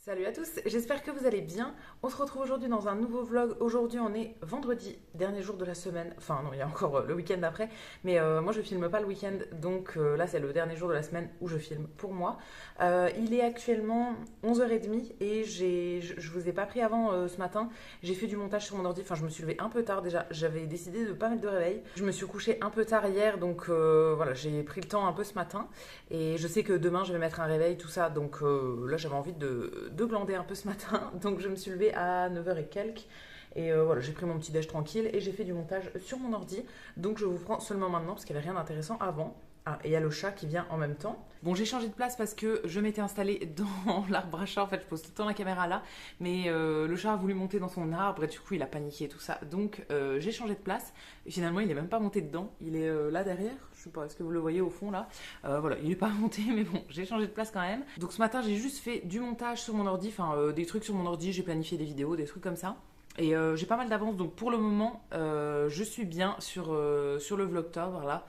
Salut à tous, j'espère que vous allez bien. On se retrouve aujourd'hui dans un nouveau vlog. Aujourd'hui on est vendredi, dernier jour de la semaine. Enfin non, il y a encore le week-end après. Mais moi je filme pas le week-end. Donc là c'est le dernier jour de la semaine où je filme pour moi. Il est actuellement 11h30 et je vous ai pas pris avant ce matin. J'ai fait du montage sur mon ordi. Enfin je me suis levée un peu tard déjà. J'avais décidé de pas mettre de réveil. Je me suis couchée un peu tard hier. Donc voilà, j'ai pris le temps un peu ce matin. Et je sais que demain je vais mettre un réveil, tout ça. Donc là j'avais envie de glander un peu ce matin. Donc je me suis levée à 9h et quelques. Et voilà, j'ai pris mon petit déj tranquille et j'ai fait du montage sur mon ordi. Donc je vous prends seulement maintenant parce qu'il n'y avait rien d'intéressant avant. Ah, et il y a le chat qui vient en même temps. Bon, j'ai changé de place parce que je m'étais installée dans l'arbre à chat. En fait, je pose tout le temps la caméra là. Mais le chat a voulu monter dans son arbre et du coup, il a paniqué et tout ça. Donc, j'ai changé de place. Et finalement, il n'est même pas monté dedans. Il est là derrière. Je sais pas, est-ce que vous le voyez au fond là? Voilà, il n'est pas monté, mais bon, j'ai changé de place quand même. Donc, ce matin, j'ai juste fait du montage sur mon ordi. Enfin, des trucs sur mon ordi. J'ai planifié des vidéos, des trucs comme ça. Et j'ai pas mal d'avance, donc pour le moment, je suis bien sur le Vlogtober là.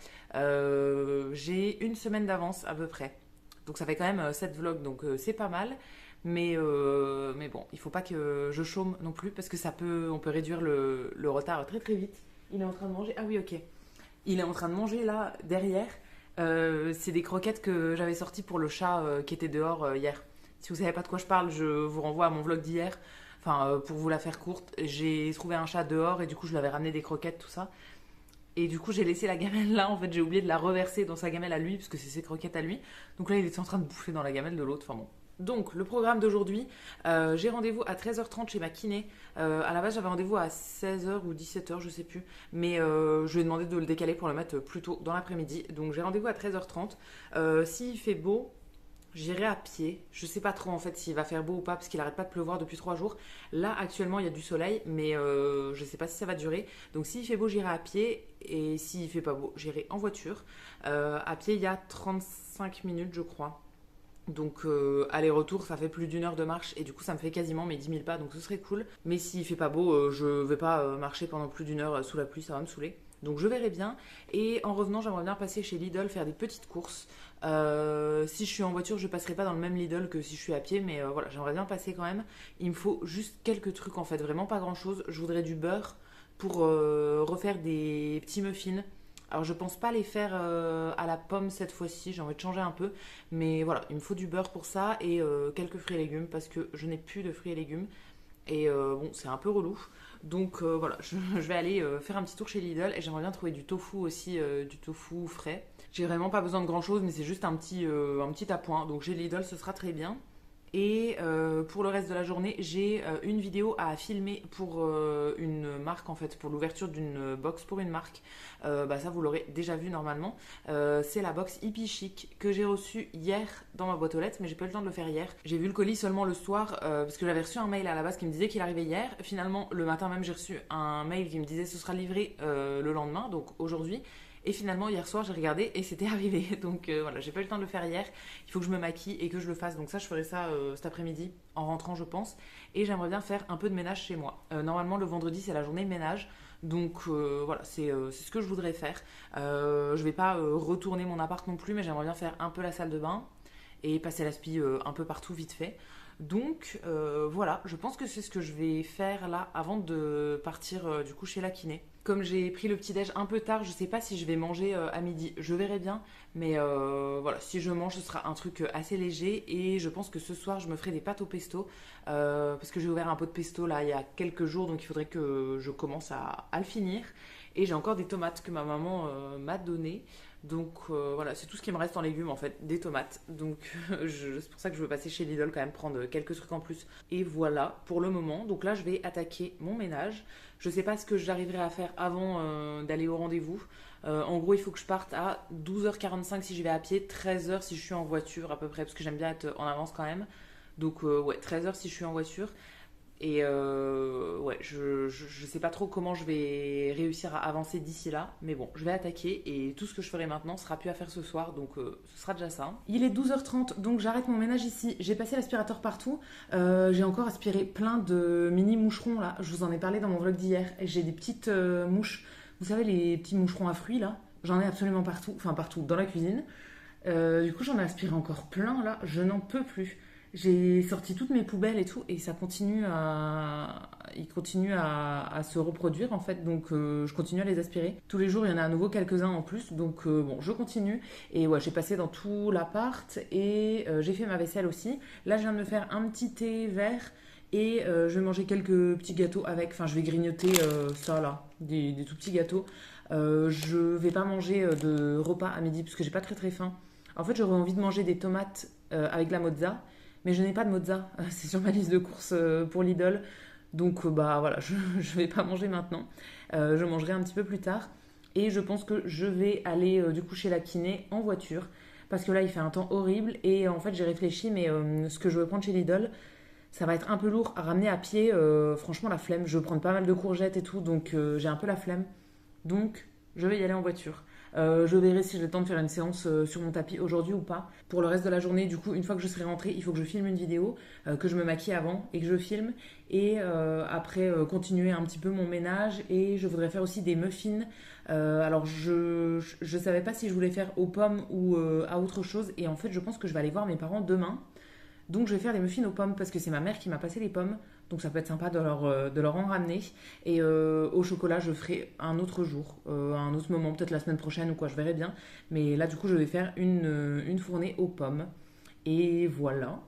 J'ai une semaine d'avance à peu près. Donc ça fait quand même 7 vlogs, donc c'est pas mal. Mais bon, il faut pas que je chôme non plus parce que on peut réduire le retard très très vite. Il est en train de manger. Ah oui, ok. Il est en train de manger là derrière. C'est des croquettes que j'avais sorties pour le chat qui était dehors hier. Si vous savez pas de quoi je parle, je vous renvoie à mon vlog d'hier. Enfin, pour vous la faire courte, j'ai trouvé un chat dehors et du coup je lui avais ramené des croquettes, tout ça. Et du coup j'ai laissé la gamelle là, en fait j'ai oublié de la reverser dans sa gamelle à lui, parce que c'est ses croquettes à lui. Donc là il était en train de bouffer dans la gamelle de l'autre, enfin bon. Donc le programme d'aujourd'hui, j'ai rendez-vous à 13h30 chez ma kiné. À la base j'avais rendez-vous à 16h ou 17h, je sais plus. Mais je lui ai demandé de le décaler pour le mettre plus tôt dans l'après-midi. Donc j'ai rendez-vous à 13h30. S'il fait beau, j'irai à pied. Je sais pas trop en fait s'il va faire beau ou pas parce qu'il arrête pas de pleuvoir depuis 3 jours. Là actuellement il y a du soleil mais je sais pas si ça va durer. Donc s'il fait beau j'irai à pied et s'il fait pas beau j'irai en voiture. À pied il y a 35 minutes je crois. Donc aller-retour ça fait plus d'1 heure de marche et du coup ça me fait quasiment mes 10 000 pas donc ce serait cool. Mais s'il fait pas beau je vais pas marcher pendant plus d'1 heure sous la pluie, ça va me saouler. Donc je verrai bien. Et en revenant, j'aimerais bien passer chez Lidl faire des petites courses. Si je suis en voiture, je passerai pas dans le même Lidl que si je suis à pied, mais voilà, j'aimerais bien passer quand même. Il me faut juste quelques trucs en fait, vraiment pas grand chose. Je voudrais du beurre pour refaire des petits muffins. Alors je pense pas les faire à la pomme cette fois-ci, j'ai envie de changer un peu. Mais voilà, il me faut du beurre pour ça et quelques fruits et légumes parce que je n'ai plus de fruits et légumes. Et bon, c'est un peu relou. Donc voilà, je vais aller faire un petit tour chez Lidl et j'aimerais bien trouver du tofu aussi, du tofu frais. J'ai vraiment pas besoin de grand chose, mais c'est juste un petit appoint. Donc chez Lidl, ce sera très bien. Et pour le reste de la journée, j'ai une vidéo à filmer pour une marque en fait, pour l'ouverture d'une box pour une marque. Bah ça vous l'aurez déjà vu normalement. C'est la box Hippie Chic que j'ai reçue hier dans ma boîte aux lettres, mais j'ai pas eu le temps de le faire hier. J'ai vu le colis seulement le soir parce que j'avais reçu un mail à la base qui me disait qu'il arrivait hier. Finalement, le matin même, j'ai reçu un mail qui me disait ce sera livré le lendemain, donc aujourd'hui. Et finalement, hier soir, j'ai regardé et c'était arrivé. Donc voilà, j'ai pas eu le temps de le faire hier. Il faut que je me maquille et que je le fasse. Donc ça, je ferai ça cet après-midi en rentrant, je pense. Et j'aimerais bien faire un peu de ménage chez moi. Normalement, le vendredi, c'est la journée ménage. Donc voilà, c'est ce que je voudrais faire. Je vais pas retourner mon appart non plus, mais j'aimerais bien faire un peu la salle de bain et passer l'aspi un peu partout vite fait. Donc voilà, je pense que c'est ce que je vais faire là avant de partir du coup chez la kiné. Comme j'ai pris le petit-déj un peu tard, je sais pas si je vais manger à midi, je verrai bien. Mais voilà, si je mange, ce sera un truc assez léger. Et je pense que ce soir, je me ferai des pâtes au pesto. Parce que j'ai ouvert un pot de pesto là il y a quelques jours, donc il faudrait que je commence à le finir. Et j'ai encore des tomates que ma maman m'a données. Donc voilà, c'est tout ce qui me reste en légumes en fait, des tomates. Donc c'est pour ça que je veux passer chez Lidl quand même, prendre quelques trucs en plus. Et voilà pour le moment. Donc là, je vais attaquer mon ménage. Je sais pas ce que j'arriverai à faire avant d'aller au rendez-vous. En gros, il faut que je parte à 12h45 si j'y vais à pied, 13h si je suis en voiture à peu près, parce que j'aime bien être en avance quand même. Donc ouais, 13h si je suis en voiture. Et ouais, je sais pas trop comment je vais réussir à avancer d'ici là, mais bon, je vais attaquer et tout ce que je ferai maintenant sera plus à faire ce soir, donc ce sera déjà ça. Il est 12h30, donc j'arrête mon ménage ici. J'ai passé l'aspirateur partout. J'ai encore aspiré plein de mini moucherons là. Je vous en ai parlé dans mon vlog d'hier. Et j'ai des petites mouches, vous savez, les petits moucherons à fruits là. J'en ai absolument partout, enfin partout dans la cuisine. Du coup, j'en ai aspiré encore plein là. Je n'en peux plus. J'ai sorti toutes mes poubelles et tout, et ça continue il continue à se reproduire en fait, donc je continue à les aspirer. Tous les jours, il y en a à nouveau quelques-uns en plus, donc bon, je continue. Et ouais, j'ai passé dans tout l'appart et j'ai fait ma vaisselle aussi. Là, je viens de me faire un petit thé vert et je vais manger quelques petits gâteaux avec. Enfin, je vais grignoter ça là, des tout petits gâteaux. Je vais pas manger de repas à midi parce que j'ai pas très très faim. En fait, j'aurais envie de manger des tomates avec de la mozza. Mais je n'ai pas de mozza, c'est sur ma liste de courses pour Lidl. Donc bah voilà, je ne vais pas manger maintenant. Je mangerai un petit peu plus tard. Et je pense que je vais aller du coup chez la kiné en voiture. Parce que là, il fait un temps horrible. Et en fait, j'ai réfléchi, mais ce que je veux prendre chez Lidl, ça va être un peu lourd à ramener à pied. Franchement, la flemme. Je veux prendre pas mal de courgettes et tout. Donc j'ai un peu la flemme. Donc je vais y aller en voiture. Je verrai si j'ai le temps de faire une séance sur mon tapis aujourd'hui ou pas. Pour le reste de la journée, du coup, une fois que je serai rentrée, il faut que je filme une vidéo, que je me maquille avant et que je filme. Et après, continuer un petit peu mon ménage. Et je voudrais faire aussi des muffins. Alors, je savais pas si je voulais faire aux pommes ou à autre chose. Et en fait, je pense que je vais aller voir mes parents demain. Donc je vais faire des muffins aux pommes parce que c'est ma mère qui m'a passé les pommes. Donc ça peut être sympa de leur en ramener. Et au chocolat, je ferai un autre jour, à un autre moment, peut-être la semaine prochaine ou quoi, je verrai bien. Mais là, du coup, je vais faire une fournée aux pommes. Et voilà,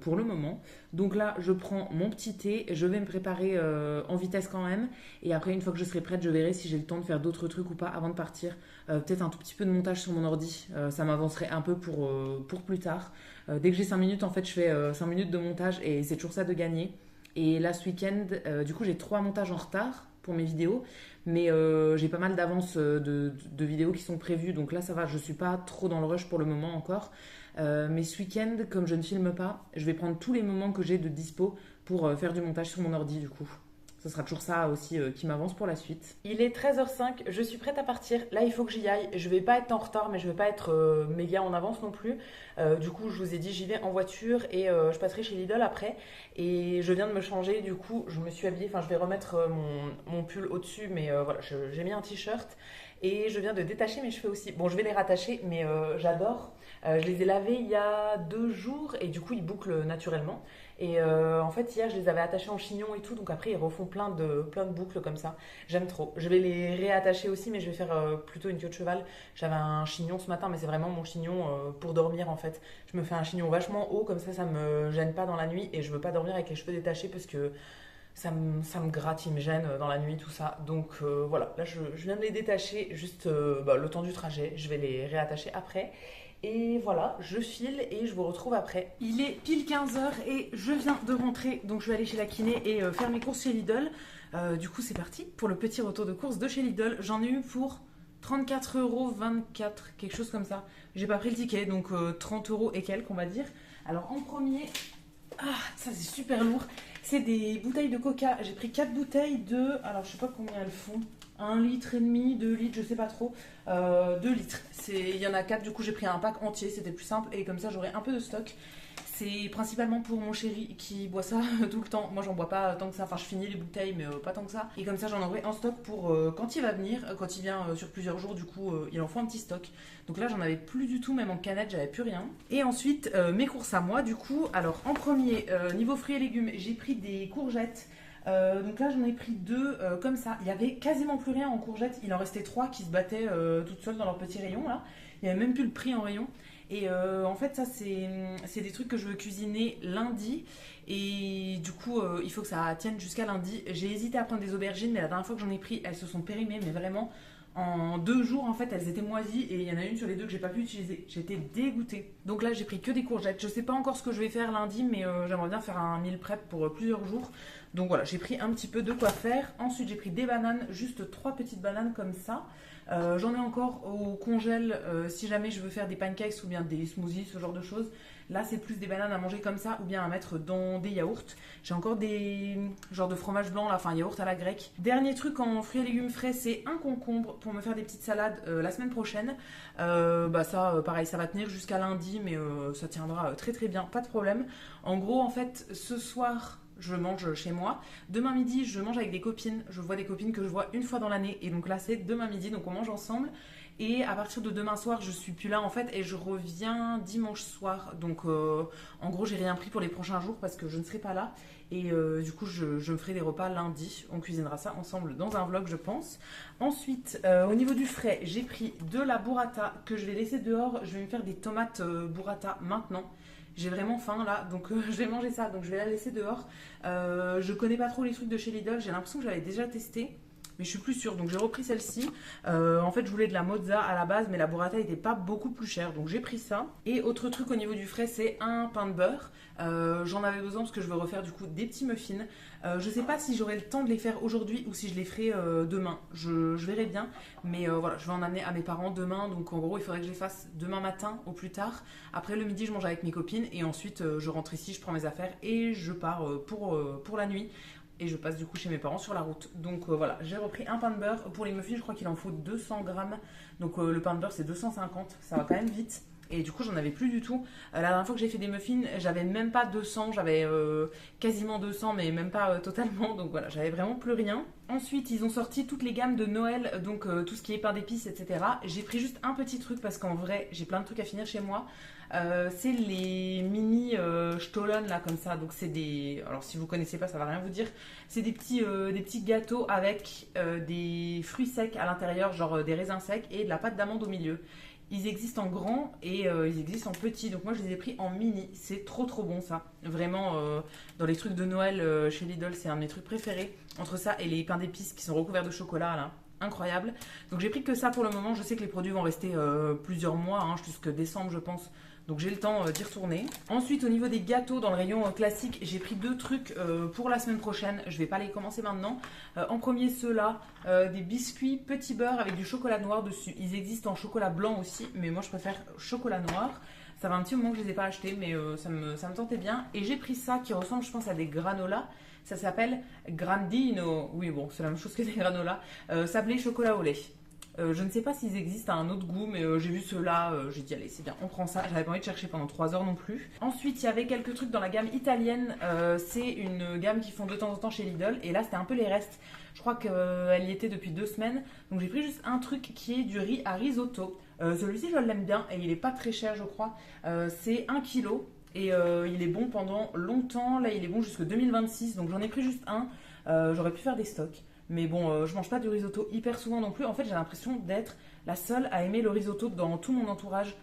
pour le moment. Donc là, je prends mon petit thé, je vais me préparer en vitesse quand même. Et après, une fois que je serai prête, je verrai si j'ai le temps de faire d'autres trucs ou pas avant de partir. Peut-être un tout petit peu de montage sur mon ordi. Ça m'avancerait un peu pour plus tard. Dès que j'ai 5 minutes, en fait, je fais 5 minutes de montage et c'est toujours ça de gagner. Et là, ce week-end, du coup, j'ai 3 montages en retard pour mes vidéos, mais j'ai pas mal d'avance de vidéos qui sont prévues, donc là, ça va, je suis pas trop dans le rush pour le moment encore. Mais ce week-end, comme je ne filme pas, je vais prendre tous les moments que j'ai de dispo pour faire du montage sur mon ordi, du coup. Ce sera toujours ça aussi qui m'avance pour la suite. Il est 13h05, je suis prête à partir. Là, il faut que j'y aille. Je vais pas être en retard, mais je vais pas être méga en avance non plus. Du coup, je vous ai dit, j'y vais en voiture et je passerai chez Lidl après. Et je viens de me changer, du coup, je me suis habillée. Enfin, je vais remettre mon pull au-dessus, mais voilà, j'ai mis un t-shirt. Et je viens de détacher mes cheveux aussi. Bon, je vais les rattacher, mais j'adore. Je les ai lavés il y a 2 jours et du coup, ils bouclent naturellement. Et en fait, hier, je les avais attachés en chignon et tout, donc après, ils refont plein de boucles comme ça. J'aime trop. Je vais les réattacher aussi, mais je vais faire plutôt une queue de cheval. J'avais un chignon ce matin, mais c'est vraiment mon chignon pour dormir en fait. Je me fais un chignon vachement haut, comme ça me gêne pas dans la nuit et je veux pas dormir avec les cheveux détachés parce que ça me gratte, il me gêne dans la nuit, tout ça. Donc voilà, là, je viens de les détacher juste le temps du trajet. Je vais les réattacher après. Et voilà, je file et je vous retrouve après. Il est pile 15h et je viens de rentrer, donc je vais aller chez la kiné et faire mes courses chez Lidl. Du coup, c'est parti pour le petit retour de course de chez Lidl. J'en ai eu pour 34,24€, quelque chose comme ça. J'ai pas pris le ticket, donc 30€ et quelques, on va dire. Alors en premier, ça c'est super lourd. C'est des bouteilles de coca. J'ai pris 4 bouteilles de. Alors je sais pas combien elles font. 1,5 litre, 2 litres, je sais pas trop. 2 litres. Il y en a 4, du coup j'ai pris un pack entier, c'était plus simple. Et comme ça j'aurai un peu de stock. C'est principalement pour mon chéri qui boit ça tout le temps. Moi j'en bois pas tant que ça. Enfin je finis les bouteilles mais pas tant que ça. Et comme ça j'en aurai en stock pour quand il va venir. Quand il vient sur plusieurs jours du coup il en faut un petit stock. Donc là j'en avais plus du tout, même en canette j'avais plus rien. Et ensuite mes courses à moi du coup. Alors en premier niveau fruits et légumes j'ai pris des courgettes. Donc là j'en ai pris 2 comme ça. Il y avait quasiment plus rien en courgettes. Il en restait 3 qui se battaient toutes seules dans leur petit rayon là. Il n'y avait même plus le prix en rayon. Et en fait ça c'est des trucs que je veux cuisiner lundi. Et du coup il faut que ça tienne jusqu'à lundi. J'ai hésité à prendre des aubergines, mais la dernière fois que j'en ai pris elles se sont périmées. Mais vraiment en 2 jours en fait elles étaient moisies. Et il y en a une sur les 2 que j'ai pas pu utiliser. J'étais dégoûtée. Donc là j'ai pris que des courgettes. Je sais pas encore ce que je vais faire lundi, mais j'aimerais bien faire un meal prep pour plusieurs jours. Donc voilà, j'ai pris un petit peu de quoi faire. Ensuite, j'ai pris des bananes, juste 3 petites bananes comme ça. J'en ai encore au congèle si jamais je veux faire des pancakes ou bien des smoothies, ce genre de choses. Là, c'est plus des bananes à manger comme ça ou bien à mettre dans des yaourts. J'ai encore des genres de fromage blanc, là, enfin yaourt à la grecque. Dernier truc en fruits et légumes frais, c'est un concombre pour me faire des petites salades la semaine prochaine. Pareil, ça va tenir jusqu'à lundi, mais ça tiendra très très bien, pas de problème. En gros, en fait, ce soir je mange chez moi. Demain midi, je mange avec des copines. Je vois des copines que je vois une fois dans l'année. Et donc là, c'est demain midi, donc on mange ensemble. Et à partir de demain soir, je suis plus là en fait et je reviens dimanche soir. Donc en gros, j'ai rien pris pour les prochains jours parce que je ne serai pas là. Et du coup, je me ferai des repas lundi. On cuisinera ça ensemble dans un vlog, je pense. Ensuite, au niveau du frais, j'ai pris de la burrata que je vais laisser dehors. Je vais me faire des tomates burrata maintenant. J'ai vraiment faim là, donc je vais manger ça. Donc je vais la laisser dehors. Je connais pas trop les trucs de chez Lidl. J'ai l'impression que j'avais déjà testé. Mais je suis plus sûre, donc j'ai repris celle-ci. En fait, je voulais de la mozza à la base, mais la burrata n'était pas beaucoup plus chère, donc j'ai pris ça. Et autre truc au niveau du frais, c'est un pain de beurre. J'en avais besoin parce que je veux refaire du coup des petits muffins. Je sais pas si j'aurai le temps de les faire aujourd'hui ou si je les ferai demain. Je verrai bien, mais voilà, je vais en amener à mes parents demain. Donc en gros, il faudrait que je les fasse demain matin au plus tard. Après le midi, je mange avec mes copines et ensuite je rentre ici, je prends mes affaires et je pars pour la nuit. Et je passe du coup chez mes parents sur la route. Donc voilà, j'ai repris un pain de beurre. Pour les muffins, je crois qu'il en faut 200 grammes. Donc le pain de beurre, c'est 250. Ça va quand même vite. Et du coup, j'en avais plus du tout. La dernière fois que j'ai fait des muffins, j'avais même pas 200. J'avais quasiment 200, mais même pas totalement. Donc voilà, j'avais vraiment plus rien. Ensuite, ils ont sorti toutes les gammes de Noël. Donc tout ce qui est pain d'épices, etc. J'ai pris juste un petit truc parce qu'en vrai, j'ai plein de trucs à finir chez moi. C'est les mini Stollen là comme ça. Donc c'est des. Alors si vous connaissez pas, ça va rien vous dire. C'est des petits gâteaux avec des fruits secs à l'intérieur, genre des raisins secs et de la pâte d'amande au milieu. Ils existent en grand et ils existent en petit. Donc moi je les ai pris en mini. C'est trop bon ça. Vraiment dans les trucs de Noël chez Lidl, c'est un de mes trucs préférés. Entre ça et les pains d'épices qui sont recouverts de chocolat là. Incroyable. Donc j'ai pris que ça pour le moment. Je sais que les produits vont rester plusieurs mois, jusqu'à décembre je pense. Donc j'ai le temps d'y retourner. Ensuite au niveau des gâteaux dans le rayon classique, j'ai pris 2 trucs pour la semaine prochaine. Je vais pas les commencer maintenant. En premier ceux-là, des biscuits petit beurre avec du chocolat noir dessus. Ils existent en chocolat blanc aussi, mais moi je préfère chocolat noir. Ça fait un petit moment que je les ai pas achetés, mais ça me tentait bien. Et j'ai pris ça qui ressemble je pense à des granolas. Ça s'appelle Grandino. Oui bon, c'est la même chose que des granolas. Sablé chocolat au lait. Je ne sais pas s'ils existent à un autre goût, mais j'ai vu ceux-là, j'ai dit allez c'est bien, on prend ça. J'avais pas envie de chercher pendant 3 heures non plus. Ensuite il y avait quelques trucs dans la gamme italienne, c'est une gamme qu'ils font de temps en temps chez Lidl, et là c'était un peu les restes. Je crois qu'elle y était depuis 2 semaines, donc j'ai pris juste un truc qui est du riz à risotto. Celui-ci je l'aime bien et il est pas très cher je crois, c'est 1 kg. Et il est bon pendant longtemps, là il est bon jusqu'en 2026, donc j'en ai pris juste un, j'aurais pu faire des stocks. Mais bon, je mange pas du risotto hyper souvent non plus. En fait, j'ai l'impression d'être la seule à aimer le risotto dans tout mon entourage.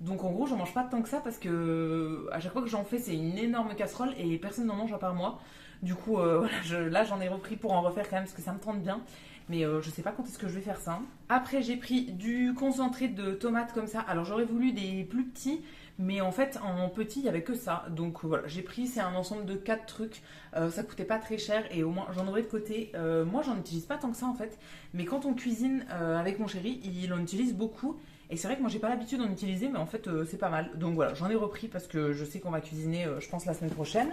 Donc en gros, j'en mange pas tant que ça parce que à chaque fois que j'en fais, c'est une énorme casserole et personne n'en mange à part moi. Du coup, voilà, là j'en ai repris pour en refaire quand même parce que ça me tente bien. Mais je sais pas quand est-ce que je vais faire ça. Après, j'ai pris du concentré de tomates comme ça. Alors j'aurais voulu des plus petits, mais en fait en petit il n'y avait que ça. Donc voilà, j'ai pris, c'est un ensemble de 4 trucs. Ça coûtait pas très cher et au moins j'en aurais de côté. Moi j'en utilise pas tant que ça en fait. Mais quand on cuisine avec mon chéri, il en utilise beaucoup. Et c'est vrai que moi j'ai pas l'habitude d'en utiliser, mais en fait c'est pas mal. Donc voilà, j'en ai repris parce que je sais qu'on va cuisiner, je pense, la semaine prochaine.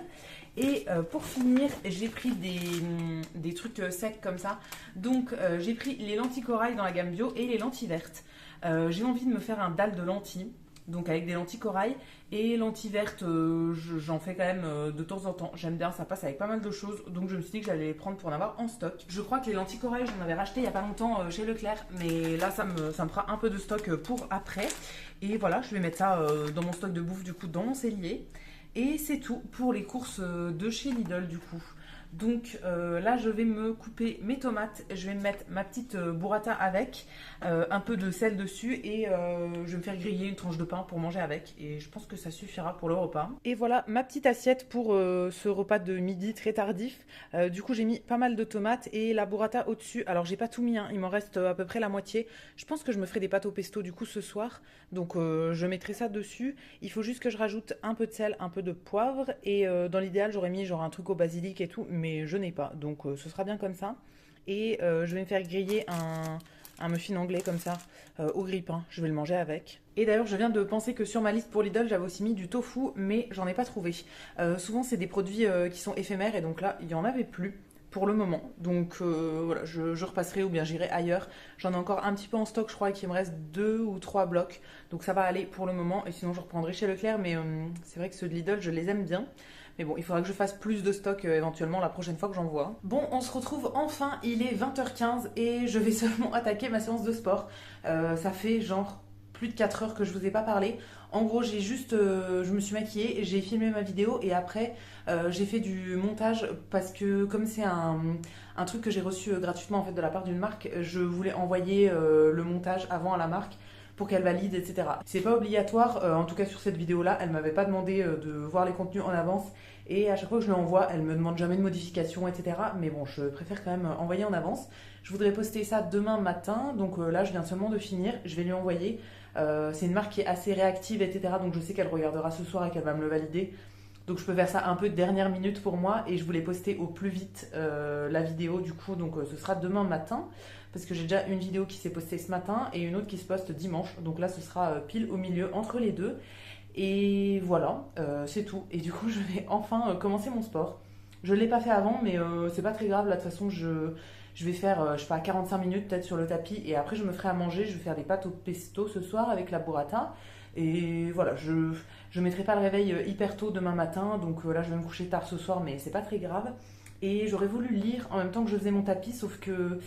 Et pour finir, j'ai pris des trucs secs comme ça. Donc j'ai pris les lentilles corail dans la gamme bio et les lentilles vertes. J'ai envie de me faire un dalle de lentilles. Donc avec des lentilles corail et lentilles vertes, j'en fais quand même de temps en temps. J'aime bien, ça passe avec pas mal de choses. Donc je me suis dit que j'allais les prendre pour en avoir en stock. Je crois que les lentilles corail, j'en avais racheté il y a pas longtemps chez Leclerc. Mais là, ça me fera un peu de stock pour après. Et voilà, je vais mettre ça dans mon stock de bouffe du coup dans mon cellier. Et c'est tout pour les courses de chez Lidl du coup. Donc là je vais me couper mes tomates, je vais me mettre ma petite burrata avec, un peu de sel dessus et je vais me faire griller une tranche de pain pour manger avec et je pense que ça suffira pour le repas. Et voilà ma petite assiette pour ce repas de midi très tardif. Du coup j'ai mis pas mal de tomates et la burrata au dessus. Alors j'ai pas tout mis, il m'en reste à peu près la moitié. Je pense que je me ferai des pâtes au pesto du coup ce soir, donc je mettrai ça dessus. Il faut juste que je rajoute un peu de sel, un peu de poivre et dans l'idéal j'aurais mis genre un truc au basilic et tout, mais je n'ai pas, donc ce sera bien comme ça. Et je vais me faire griller un muffin anglais comme ça au grille-pain, je vais le manger avec. Et d'ailleurs je viens de penser que sur ma liste pour Lidl j'avais aussi mis du tofu, mais j'en ai pas trouvé. Souvent c'est des produits qui sont éphémères et donc là il n'y en avait plus pour le moment. Donc voilà, je repasserai ou bien j'irai ailleurs. J'en ai encore un petit peu en stock, je crois qu'il me reste 2 ou 3 blocs. Donc ça va aller pour le moment. Et sinon je reprendrai chez Leclerc. Mais c'est vrai que ceux de Lidl, je les aime bien. Mais bon, il faudra que je fasse plus de stock éventuellement la prochaine fois que j'envoie. Bon, on se retrouve enfin, il est 20h15 et je vais seulement attaquer ma séance de sport. Ça fait genre plus de 4 heures que je vous ai pas parlé. En gros, je me suis maquillée, j'ai filmé ma vidéo et après j'ai fait du montage parce que comme c'est un truc que j'ai reçu gratuitement en fait de la part d'une marque, je voulais envoyer le montage avant à la marque pour qu'elle valide, etc. C'est pas obligatoire, en tout cas sur cette vidéo-là, elle m'avait pas demandé de voir les contenus en avance et à chaque fois que je l'envoie, elle me demande jamais de modification, etc. Mais bon, je préfère quand même envoyer en avance. Je voudrais poster ça demain matin, donc là je viens seulement de finir, je vais lui envoyer. C'est une marque qui est assez réactive, etc. Donc je sais qu'elle regardera ce soir et qu'elle va me le valider. Donc je peux faire ça un peu de dernière minute pour moi et je voulais poster au plus vite la vidéo du coup. Donc ce sera demain matin parce que j'ai déjà une vidéo qui s'est postée ce matin et une autre qui se poste dimanche. Donc là ce sera pile au milieu entre les deux. Et voilà, c'est tout. Et du coup je vais enfin commencer mon sport. Je ne l'ai pas fait avant mais c'est pas très grave. Là de toute façon je vais faire, je sais pas, 45 minutes peut-être sur le tapis et après je me ferai à manger. Je vais faire des pâtes au pesto ce soir avec la burrata. Et voilà, je mettrai pas le réveil hyper tôt demain matin, donc là je vais me coucher tard ce soir, mais c'est pas très grave. Et j'aurais voulu lire en même temps que je faisais mon tapis, sauf que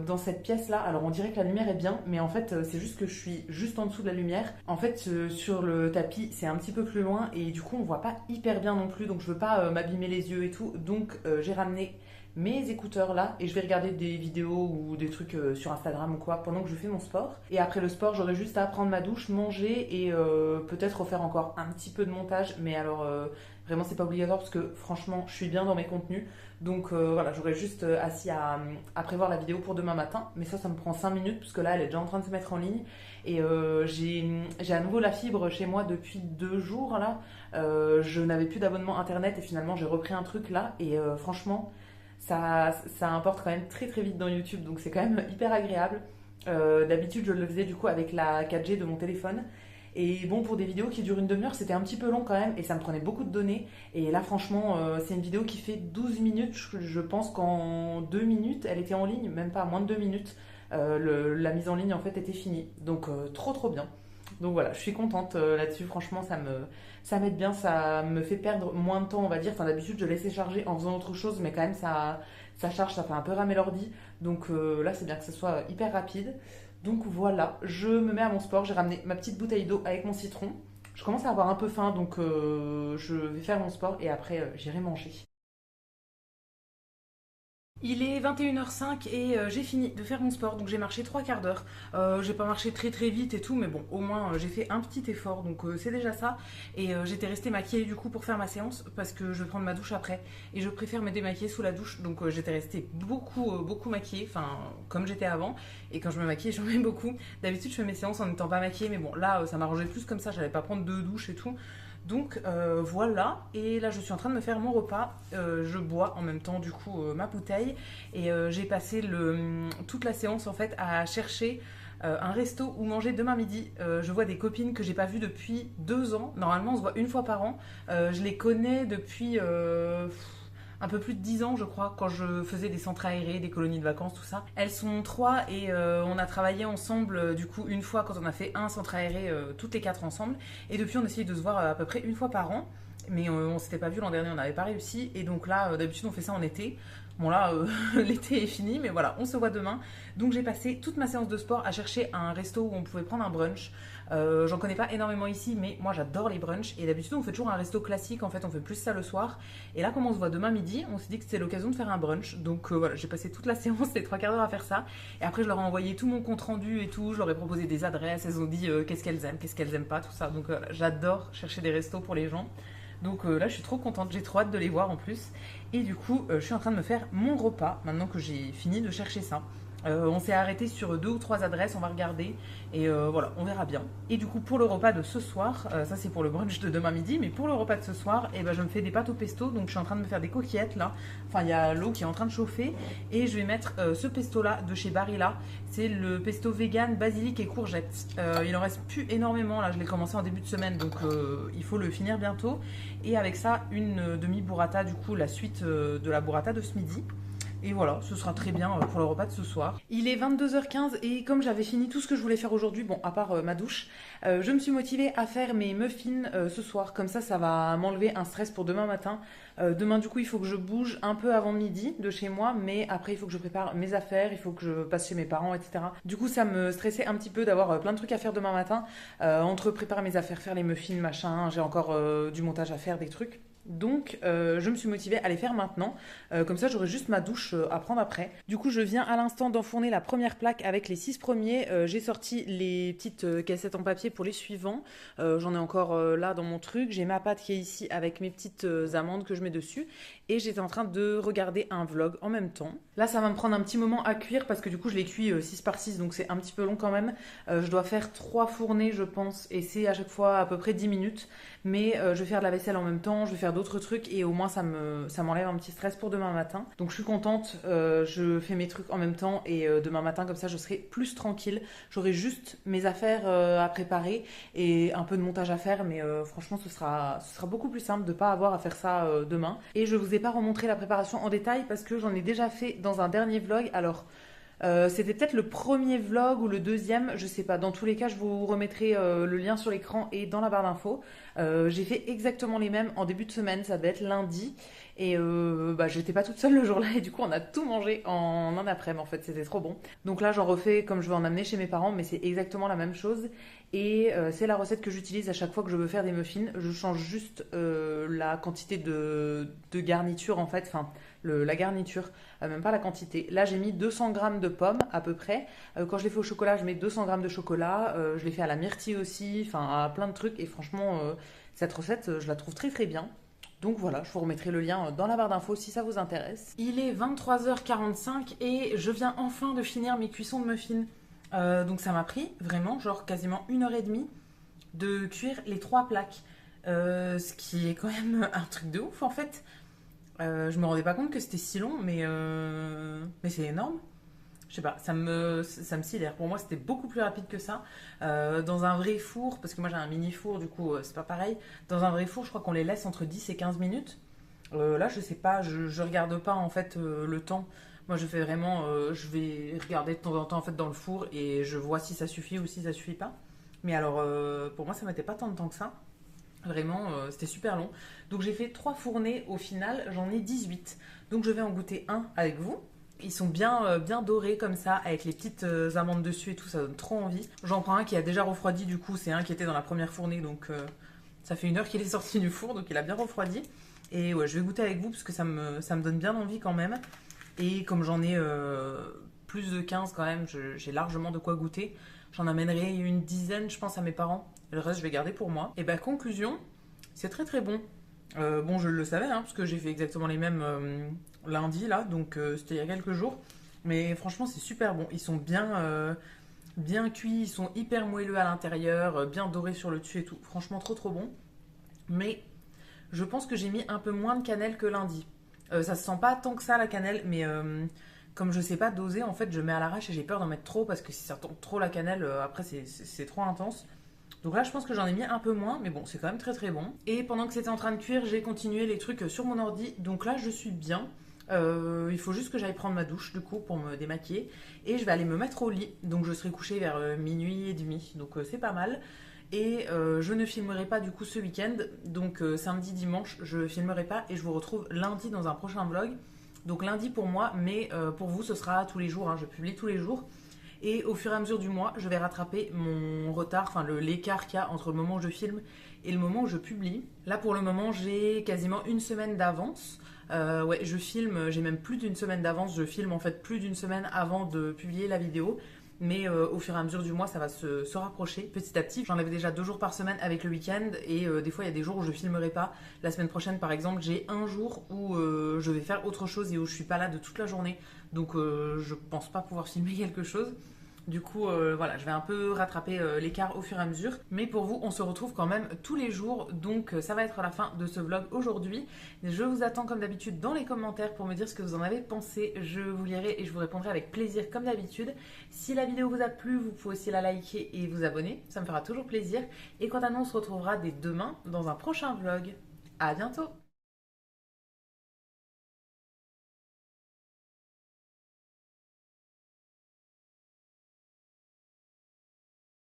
dans cette pièce-là, alors on dirait que la lumière est bien, mais en fait c'est juste que je suis juste en dessous de la lumière. En fait sur le tapis c'est un petit peu plus loin et du coup on voit pas hyper bien non plus, donc je veux pas m'abîmer les yeux et tout, donc j'ai ramené mes écouteurs là et je vais regarder des vidéos ou des trucs sur Instagram ou quoi pendant que je fais mon sport. Et après le sport, j'aurai juste à prendre ma douche, manger et peut-être refaire encore un petit peu de montage. Mais alors vraiment c'est pas obligatoire parce que franchement je suis bien dans mes contenus. Donc voilà, j'aurai juste assis à prévoir la vidéo pour demain matin. Mais ça me prend 5 minutes parce que là elle est déjà en train de se mettre en ligne. Et j'ai à nouveau la fibre chez moi depuis 2 jours là. Je n'avais plus d'abonnement internet et finalement j'ai repris un truc là. Et franchement ça importe quand même très très vite dans YouTube, donc c'est quand même hyper agréable. D'habitude, je le faisais du coup avec la 4G de mon téléphone. Et bon, pour des vidéos qui durent une demi-heure, c'était un petit peu long quand même et ça me prenait beaucoup de données. Et là, franchement, c'est une vidéo qui fait 12 minutes. Je pense qu'en 2 minutes, elle était en ligne, même pas moins de 2 minutes. La mise en ligne en fait était finie. Donc, trop trop bien. Donc voilà, je suis contente là-dessus. Franchement, ça m'aide bien, ça me fait perdre moins de temps, on va dire. Enfin, d'habitude, je laissais charger en faisant autre chose, mais quand même, ça charge, ça fait un peu ramer l'ordi. Donc là, c'est bien que ce soit hyper rapide. Donc voilà, je me mets à mon sport. J'ai ramené ma petite bouteille d'eau avec mon citron. Je commence à avoir un peu faim, donc je vais faire mon sport et après, j'irai manger. Il est 21h05 et j'ai fini de faire mon sport, donc j'ai marché 3 quarts d'heure. J'ai pas marché très très vite et tout, mais bon, au moins j'ai fait un petit effort, donc c'est déjà ça. Et j'étais restée maquillée du coup pour faire ma séance parce que je vais prendre ma douche après et je préfère me démaquiller sous la douche, donc j'étais restée beaucoup maquillée, enfin comme j'étais avant. Et quand je me maquille, j'en mets beaucoup. D'habitude, je fais mes séances en n'étant pas maquillée, mais bon, là ça m'arrangeait plus comme ça, j'allais pas prendre 2 douches et tout. Donc voilà, et là je suis en train de me faire mon repas, je bois en même temps du coup ma bouteille et j'ai passé toute la séance en fait à chercher un resto où manger demain midi. Je vois des copines que j'ai pas vues depuis 2 ans, normalement on se voit une fois par an, je les connais depuis un peu plus de 10 ans je crois, quand je faisais des centres aérés, des colonies de vacances, tout ça. Elles sont 3 et on a travaillé ensemble du coup une fois quand on a fait un centre aéré toutes les 4 ensemble. Et depuis on essaye de se voir à peu près une fois par an. Mais on s'était pas vu l'an dernier, on n'avait pas réussi. Et donc là, d'habitude on fait ça en été. Bon là, l'été est fini, mais voilà, on se voit demain. Donc j'ai passé toute ma séance de sport à chercher un resto où on pouvait prendre un brunch. J'en connais pas énormément ici, mais moi j'adore les brunchs. Et d'habitude on fait toujours un resto classique, en fait on fait plus ça le soir. Et là comme on se voit demain midi, on s'est dit que c'était l'occasion de faire un brunch. Donc voilà, j'ai passé toute la séance, les 3 quarts d'heure à faire ça. Et après je leur ai envoyé tout mon compte rendu et tout. Je leur ai proposé des adresses, elles ont dit qu'est-ce qu'elles aiment pas, tout ça. Donc voilà, j'adore chercher des restos pour les gens. Donc là je suis trop contente, j'ai trop hâte de les voir en plus. Et du coup je suis en train de me faire mon repas maintenant que j'ai fini de chercher ça. On s'est arrêté sur 2 ou 3 adresses, on va regarder et voilà, on verra bien. Et du coup pour le repas de ce soir, ça c'est pour le brunch de demain midi, mais pour le repas de ce soir, je me fais des pâtes au pesto, donc je suis en train de me faire des coquillettes là. Enfin il y a l'eau qui est en train de chauffer et je vais mettre ce pesto là de chez Barilla. C'est le pesto vegan, basilic et courgettes. Il en reste plus énormément là, je l'ai commencé en début de semaine, donc il faut le finir bientôt. Et avec ça une demi burrata, du coup la suite de la burrata de ce midi. Et voilà, ce sera très bien pour le repas de ce soir. Il est 22h15 et comme j'avais fini tout ce que je voulais faire aujourd'hui, bon, à part ma douche, je me suis motivée à faire mes muffins ce soir. Comme ça va m'enlever un stress pour demain matin. Demain, du coup, il faut que je bouge un peu avant midi de chez moi, mais après, il faut que je prépare mes affaires, il faut que je passe chez mes parents, etc. Du coup, ça me stressait un petit peu d'avoir plein de trucs à faire demain matin. Entre préparer mes affaires, faire les muffins, machin, j'ai encore du montage à faire, des trucs. Donc, je me suis motivée à les faire maintenant. Comme ça, j'aurai juste ma douche à prendre après. Du coup, je viens à l'instant d'enfourner la première plaque avec les 6 premiers. J'ai sorti les petites cassettes en papier pour les suivants. J'en ai encore là dans mon truc. J'ai ma pâte qui est ici avec mes petites amandes que je mets dessus. Et j'étais en train de regarder un vlog en même temps. Là, ça va me prendre un petit moment à cuire parce que du coup, je les cuis 6 par 6, donc c'est un petit peu long quand même. Je dois faire 3 fournées, je pense, et c'est à chaque fois à peu près 10 minutes. Mais je vais faire de la vaisselle en même temps, je vais faire d'autres trucs et au moins ça m'enlève un petit stress pour demain matin. Donc je suis contente, je fais mes trucs en même temps et demain matin comme ça je serai plus tranquille. J'aurai juste mes affaires à préparer et un peu de montage à faire, mais franchement ce sera beaucoup plus simple de ne pas avoir à faire ça demain. Et je vous ai pas remontré la préparation en détail parce que j'en ai déjà fait dans un dernier vlog. Alors c'était peut-être le premier vlog ou le deuxième, je sais pas. Dans tous les cas, je vous remettrai le lien sur l'écran et dans la barre d'infos. J'ai fait exactement les mêmes en début de semaine, ça devait être lundi. Et j'étais pas toute seule le jour-là et du coup on a tout mangé en un après-midi en fait, c'était trop bon. Donc là j'en refais comme je veux en amener chez mes parents, mais c'est exactement la même chose. Et c'est la recette que j'utilise à chaque fois que je veux faire des muffins. Je change juste la quantité de garniture en fait, enfin la garniture, même pas la quantité. Là j'ai mis 200 grammes de pommes à peu près. Quand je les fais au chocolat, je mets 200 grammes de chocolat. Je les fais à la myrtille aussi, enfin à plein de trucs. Et franchement, cette recette, je la trouve très très bien. Donc voilà, je vous remettrai le lien dans la barre d'infos si ça vous intéresse. Il est 23h45 et je viens enfin de finir mes cuissons de muffins. Donc ça m'a pris vraiment genre quasiment 1h30 de cuire les 3 plaques. Ce qui est quand même un truc de ouf en fait. Je me rendais pas compte que c'était si long, mais c'est énorme. Je sais pas, ça me sidère. Pour moi, c'était beaucoup plus rapide que ça. Dans un vrai four, parce que moi j'ai un mini four, du coup c'est pas pareil. Dans un vrai four, je crois qu'on les laisse entre 10 et 15 minutes. Là, je sais pas, je regarde pas en fait le temps. Moi, je fais vraiment, je vais regarder de temps en temps en fait dans le four et je vois si ça suffit ou si ça suffit pas. Mais alors, pour moi, ça mettait pas tant de temps que ça. Vraiment, c'était super long. Donc j'ai fait 3 fournées au final, j'en ai 18. Donc je vais en goûter un avec vous. Ils sont bien dorés comme ça, avec les petites amandes dessus et tout, ça donne trop envie. J'en prends un qui a déjà refroidi, du coup c'est un qui était dans la première fournée, donc ça fait 1 heure qu'il est sorti du four, donc il a bien refroidi. Et ouais, je vais goûter avec vous parce que ça me donne bien envie quand même. Et comme j'en ai plus de 15 quand même, j'ai largement de quoi goûter. J'en amènerai une dizaine, je pense, à mes parents. Le reste, je vais garder pour moi. Et bah, conclusion, c'est très très bon. Bon, je le savais, hein, parce que j'ai fait exactement les mêmes lundi, là, donc c'était il y a quelques jours. Mais franchement, c'est super bon. Ils sont bien cuits, ils sont hyper moelleux à l'intérieur, bien dorés sur le dessus et tout. Franchement, trop trop bon. Mais je pense que j'ai mis un peu moins de cannelle que lundi. Ça se sent pas tant que ça, la cannelle, mais comme je sais pas doser, en fait, je mets à l'arrache et j'ai peur d'en mettre trop parce que si ça tombe trop la cannelle, après, c'est trop intense. Donc là, je pense que j'en ai mis un peu moins, mais bon, c'est quand même très très bon. Et pendant que c'était en train de cuire, j'ai continué les trucs sur mon ordi. Donc là, je suis bien. Il faut juste que j'aille prendre ma douche, du coup, pour me démaquiller. Et je vais aller me mettre au lit. Donc je serai couchée vers minuit et demi. Donc c'est pas mal. Et je ne filmerai pas du coup ce week-end. Donc samedi, dimanche, je filmerai pas. Et je vous retrouve lundi dans un prochain vlog. Donc lundi pour moi, mais pour vous, ce sera tous les jours. Hein, je publie tous les jours. Et au fur et à mesure du mois, je vais rattraper mon retard, enfin l'écart qu'il y a entre le moment où je filme et le moment où je publie. Là pour le moment, j'ai quasiment 1 semaine d'avance. Ouais, je filme, j'ai même plus d'1 semaine d'avance. Je filme en fait plus d'1 semaine avant de publier la vidéo. Mais au fur et à mesure du mois, ça va se rapprocher petit à petit. J'en avais déjà 2 jours par semaine avec le week-end. Et des fois, il y a des jours où je filmerai pas. La semaine prochaine, par exemple, j'ai un jour où je vais faire autre chose et où je suis pas là de toute la journée. Donc je pense pas pouvoir filmer quelque chose. Du coup, voilà, je vais un peu rattraper l'écart au fur et à mesure. Mais pour vous, on se retrouve quand même tous les jours. Donc, ça va être la fin de ce vlog aujourd'hui. Je vous attends comme d'habitude dans les commentaires pour me dire ce que vous en avez pensé. Je vous lirai et je vous répondrai avec plaisir comme d'habitude. Si la vidéo vous a plu, vous pouvez aussi la liker et vous abonner. Ça me fera toujours plaisir. Et quant à nous, on se retrouvera dès demain dans un prochain vlog. À bientôt!